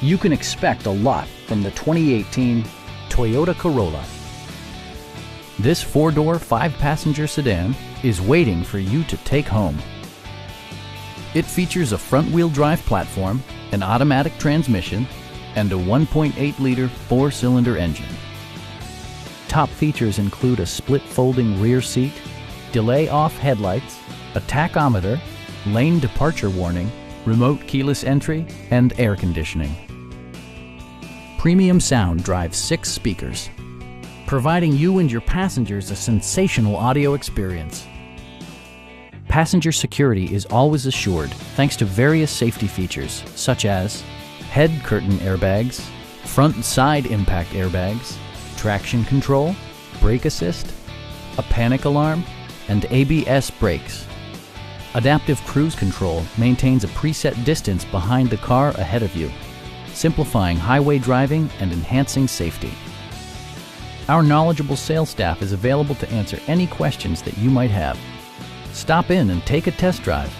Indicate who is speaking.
Speaker 1: You can expect a lot from the 2018 Toyota Corolla. This four-door, five-passenger sedan is waiting for you to take home. It features a front-wheel drive platform, an automatic transmission, and a 1.8-liter four-cylinder engine. Top features include a split folding rear seat, delay-off headlights, a tachometer, lane departure warning, remote keyless entry, and air conditioning. Premium sound drives 6 speakers, providing you and your passengers a sensational audio experience. Passenger security is always assured thanks to various safety features such as head curtain airbags, front and side impact airbags, traction control, brake assist, a panic alarm, and ABS brakes. Adaptive Cruise Control maintains a preset distance behind the car ahead of you, simplifying highway driving and enhancing safety. Our knowledgeable sales staff is available to answer any questions that you might have. Stop in and take a test drive.